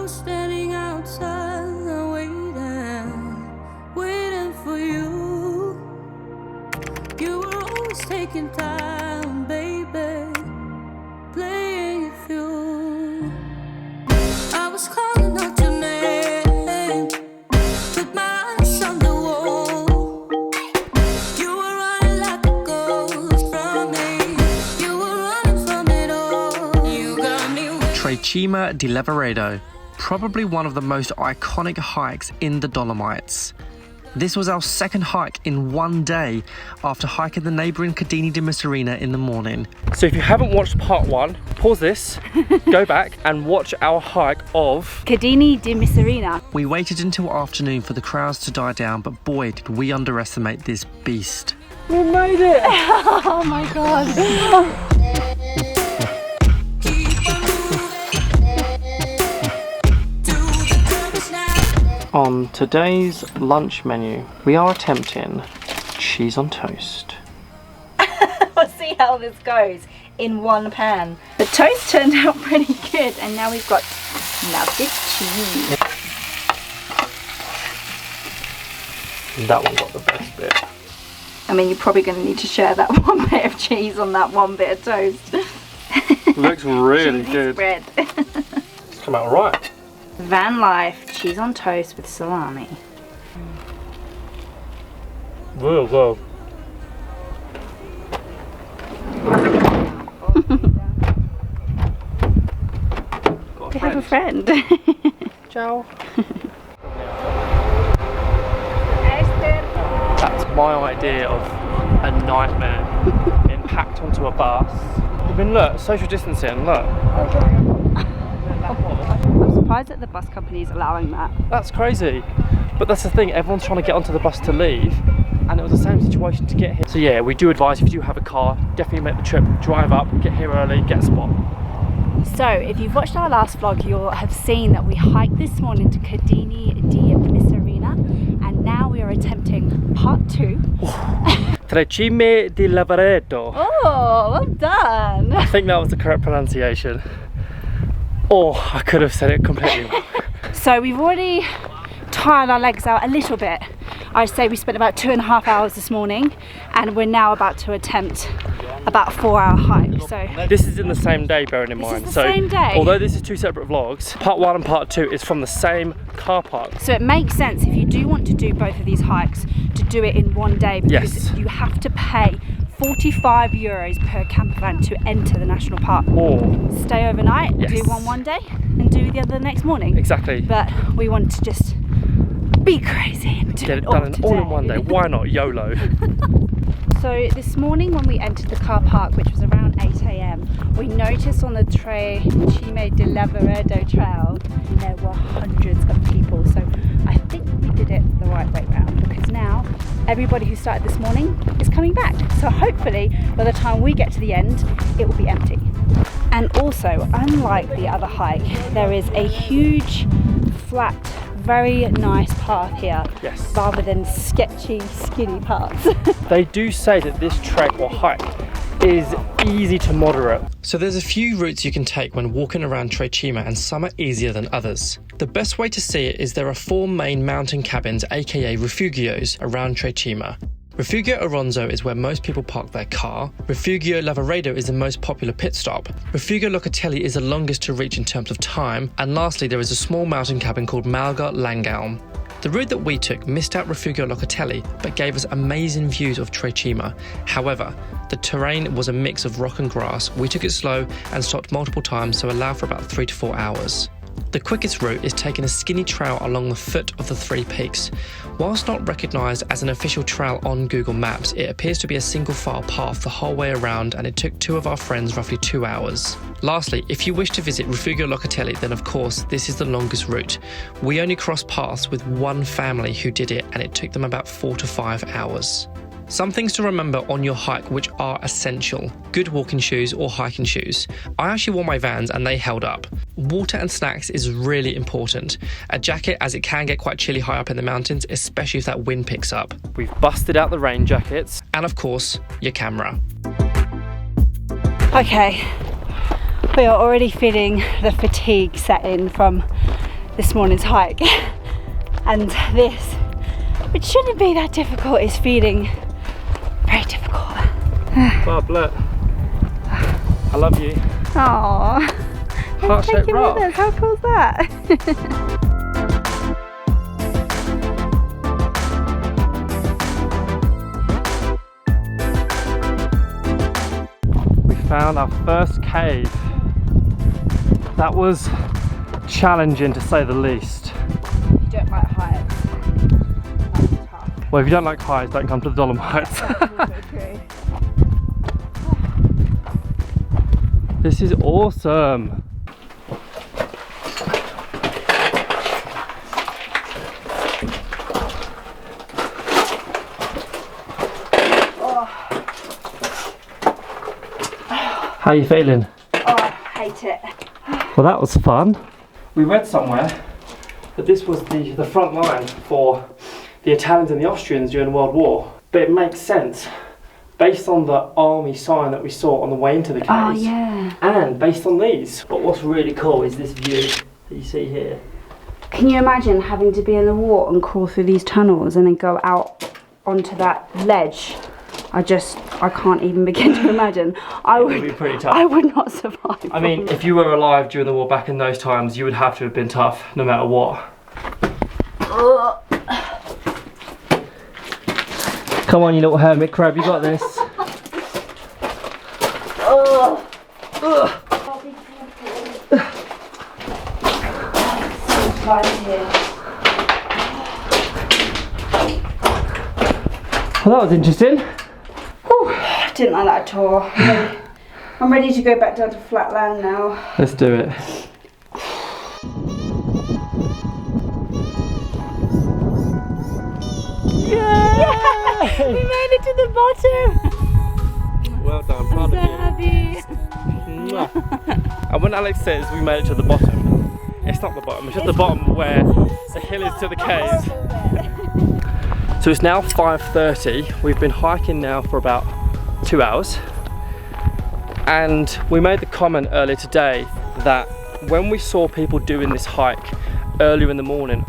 was standing outside, waiting for you. You were always taking time, baby, playing it through. I was calling out your name, with my eyes on the wall. You were running like a ghost from me. You were running from it all. You got me with Tre Cime Di Lavaredo, probably one of the most iconic hikes in the Dolomites. This was our second hike in one day after hiking the neighbouring Cadini di Misurina in the morning. So if you haven't watched part one, pause this, go back and watch our hike of Cadini di Misurina. We waited until afternoon for the crowds to die down, but boy did we underestimate this beast. We made it! Oh my god. On today's lunch menu, we are attempting cheese on toast. We'll see how this goes in one pan. The toast turned out pretty good, and now we've got melted cheese. That one got the best bit. I mean, you're probably going to need to share that one bit of cheese on that one bit of toast. Looks really good. Bread. It's come out right. Van life, cheese on toast with salami. Whoa, whoa. We have a friend. Ciao. That's my idea of a nightmare. Being packed onto a bus. I mean, look, social distancing, look. I'm surprised that the bus company is allowing that. That's crazy. But that's the thing, everyone's trying to get onto the bus to leave, and it was the same situation to get here. So yeah, we do advise if you do have a car, definitely make the trip, drive up, get here early, get a spot. So if you've watched our last vlog, you'll have seen that we hiked this morning to Cadini di Misurina, and now we are attempting part 2. Tre Cime Di Lavaredo. Oh, well done. I think that was the correct pronunciation. Or I could have said it completely wrong. So we've already tired our legs out a little bit. I'd say we spent about 2.5 hours this morning, and we're now about to attempt about a 4-hour hike. So this is in the same day, bearing in mind. This is the same day. Although this is 2 separate vlogs, part 1 and part 2 is from the same car park. So it makes sense if you do want to do both of these hikes to do it in one day, because yes, you have to pay €45 per campervan to enter the national park. Or stay overnight, yes, do one day, and do the other the next morning. Exactly. But we want to just be crazy and do get it all done today. all in one day. Why not? YOLO. So this morning when we entered the car park, which was around 8 AM, we noticed on the Tre Cime Di Lavaredo trail there were hundreds of people. So I think we did it the right way round, because now everybody who started this morning is coming back. So hopefully by the time we get to the end, it will be empty. And also, unlike the other hike, there is a huge, flat, very nice path here, yes, rather than sketchy, skinny paths. They do say that this trek or hike is easy to moderate. So there's a few routes you can take when walking around Tre Cime, and some are easier than others. The best way to see it is there are 4 main mountain cabins, aka refugios, around Tre Cime. Refugio Aronzo is where most people park their car. Refugio Lavaredo is the most popular pit stop. Refugio Locatelli is the longest to reach in terms of time. And lastly, there is a small mountain cabin called Malga Langalm. The route that we took missed out Refugio Locatelli, but gave us amazing views of Tre Cime. However, the terrain was a mix of rock and grass. We took it slow and stopped multiple times, so allowed for about 3 to 4 hours. The quickest route is taking a skinny trail along the foot of the 3 peaks. Whilst not recognised as an official trail on Google Maps, it appears to be a single file path the whole way around, and it took 2 of our friends roughly 2 hours. Lastly, if you wish to visit Refugio Locatelli, then of course this is the longest route. We only crossed paths with 1 family who did it, and it took them about 4 to 5 hours. Some things to remember on your hike which are essential. Good walking shoes or hiking shoes. I actually wore my Vans and they held up. Water and snacks is really important. A jacket, as it can get quite chilly high up in the mountains, especially if that wind picks up. We've busted out the rain jackets. And of course, your camera. Okay, we are already feeling the fatigue set in from this morning's hike. And this, which shouldn't be that difficult, is feeling very difficult. Bob, look. I love you. Aww. Heart-shaped rock. How cool is that? We found our first cave. That was challenging to say the least. You don't like heights. That's tough. Well, if you don't like heights, don't come to the Dolomites. That's also true. This is awesome. How are you feeling? Oh, I hate it. Well, that was fun. We read somewhere that this was the front line for the Italians and the Austrians during the World War. But it makes sense based on the army sign that we saw on the way into the caves. Oh, yeah. And based on these. But what's really cool is this view that you see here. Can you imagine having to be in the war and crawl through these tunnels and then go out onto that ledge? I can't even begin to imagine. It would be pretty tough. I would not survive. I mean, if you were alive during the war back in those times, you would have to have been tough, no matter what. Come on, you little hermit crab, you got this. Well, that was interesting. I didn't like that at all. I'm ready to go back down to flat land now. Let's do it. Yeah! We made it to the bottom! Well done, proud of you. And when Alex says we made it to the bottom, it's not the bottom, it's just the bottom where the hill is to the caves. So it's now 5:30. We've been hiking now for about 2 hours. And we made the comment earlier today that when we saw people doing this hike earlier in the morning,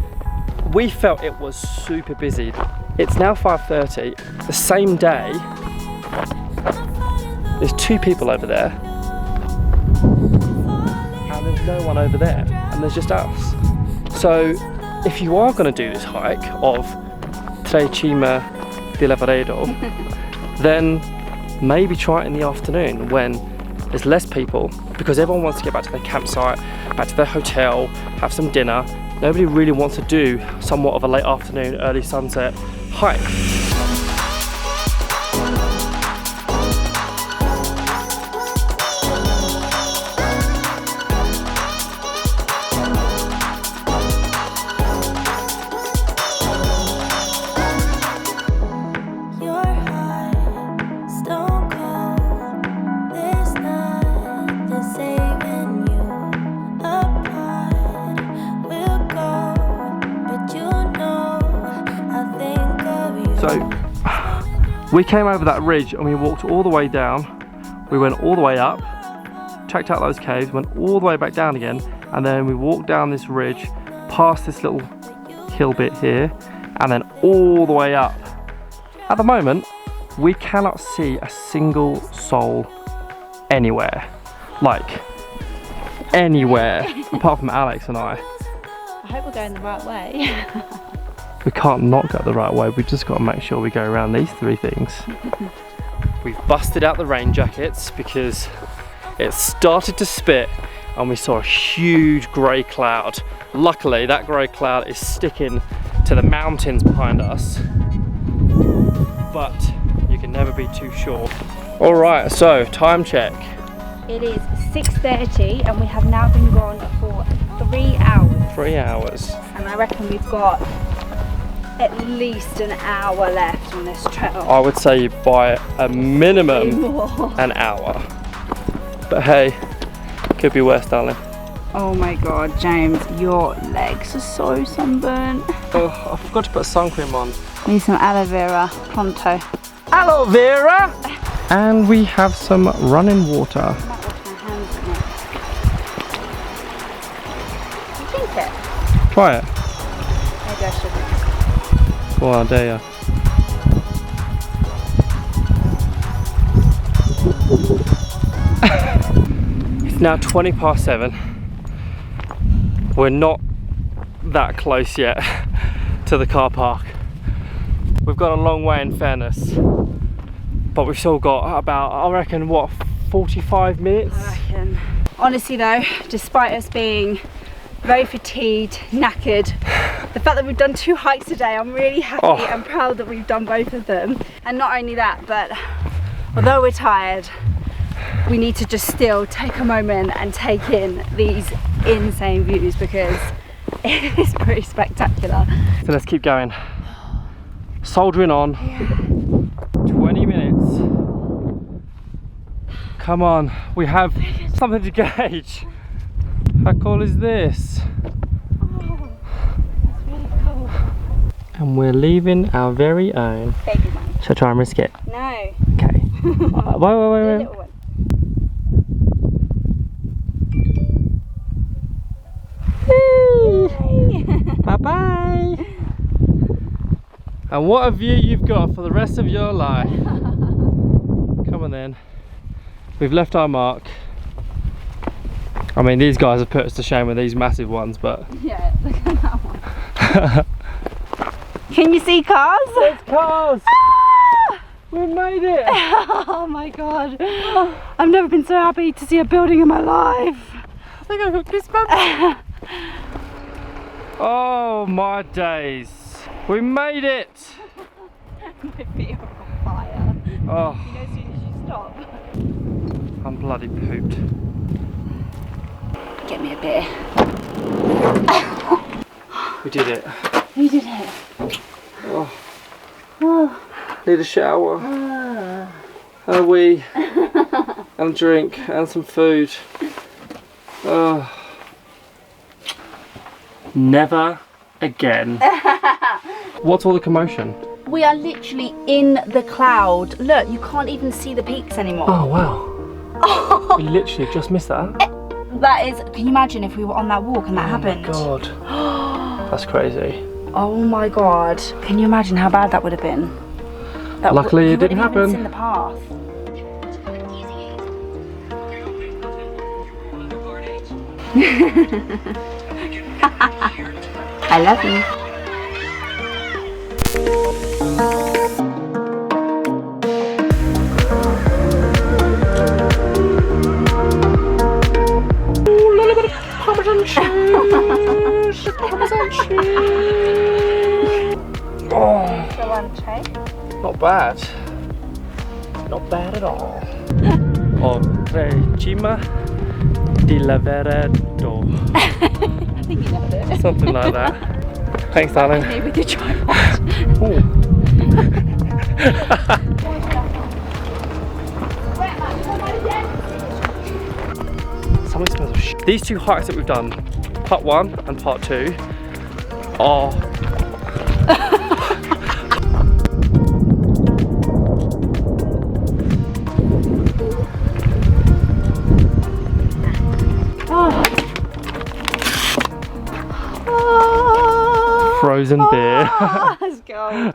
we felt it was super busy. It's now 5:30, the same day. There's 2 people over there, and there's no one over there, and there's just us. So if you are going to do this hike of Tre Cime Di Lavaredo, then maybe try it in the afternoon when there's less people, because everyone wants to get back to their campsite, back to their hotel, have some dinner. Nobody really wants to do somewhat of a late afternoon, early sunset hike. So we came over that ridge and we walked all the way down. We went all the way up, checked out those caves, went all the way back down again, and then we walked down this ridge, past this little hill bit here, and then all the way up. At the moment, we cannot see a single soul anywhere. Like, anywhere, apart from Alex and I. I hope we're going the right way. We can't not go the right way, we just got to make sure we go around these 3 things. We've busted out the rain jackets because it started to spit and we saw a huge grey cloud. Luckily, that grey cloud is sticking to the mountains behind us, but you can never be too sure. All right, so time check. It is 6:30 and we have now been gone for 3 hours. 3 hours. And I reckon we've got at least an hour left on this trail. I would say by a minimum an hour. But hey, could be worse, darling. Oh my god, James, your legs are so sunburnt. Oh, I forgot to put sun cream on. Need some aloe vera, pronto. Aloe vera! And we have some running water. I might wash my hands in it. You think it? Try it. Maybe I shouldn't. Go on, dare you. It's now 7:20. We're not that close yet to the car park. We've got a long way in fairness, but we've still got about, I reckon, what, 45 minutes? I reckon. Honestly though, despite us being very fatigued, knackered, the fact that we've done 2 hikes today, I'm really happy and proud that we've done both of them. And not only that, but although we're tired, we need to just still take a moment and take in these insane views because it is pretty spectacular. So let's keep going. Soldiering on. Yeah. 20 minutes. Come on, we have something to gauge. How cool is this? Oh, that's really cool. And we're leaving our very own. Baby one. Shall I try and risk it? No. Okay. Wait. Little one. Bye bye. And what a view you've got for the rest of your life. Come on then. We've left our mark. I mean, these guys have put us to shame with these massive ones, but Yeah, look at that one. Can you see cars? there's cars. We made it. Oh my god. I've never been so happy to see a building in my life. I think I've got goosebumps. Oh my days. We made it. My feet are on fire. Oh, You know, as soon as you stop. I'm bloody pooped. Get me a beer. We did it. You did it. Oh, Oh. need a shower. And a wee. And a drink. And some food. Oh. Never again. What's all the commotion? We are literally in the cloud. Look, you can't even see the peaks anymore. Oh wow. We literally just missed that. That is, can you imagine if we were on that walk and that happened? Oh my god. That's crazy. Oh my god. Can you imagine how bad that would have been? Luckily it didn't You wouldn't happen. even seen the path. I love you. Parmesan cheese. Parmesan cheese. Oh, The one tray. not bad. Not bad at all. Oh, Tre Cime Di Lavaredo. I think you know it. Something like that. Thanks, darling. Maybe with your tripod. Ooh. Somebody smells of shit. These 2 hikes that we've done, part 1 and part 2, are frozen beer. Let's go.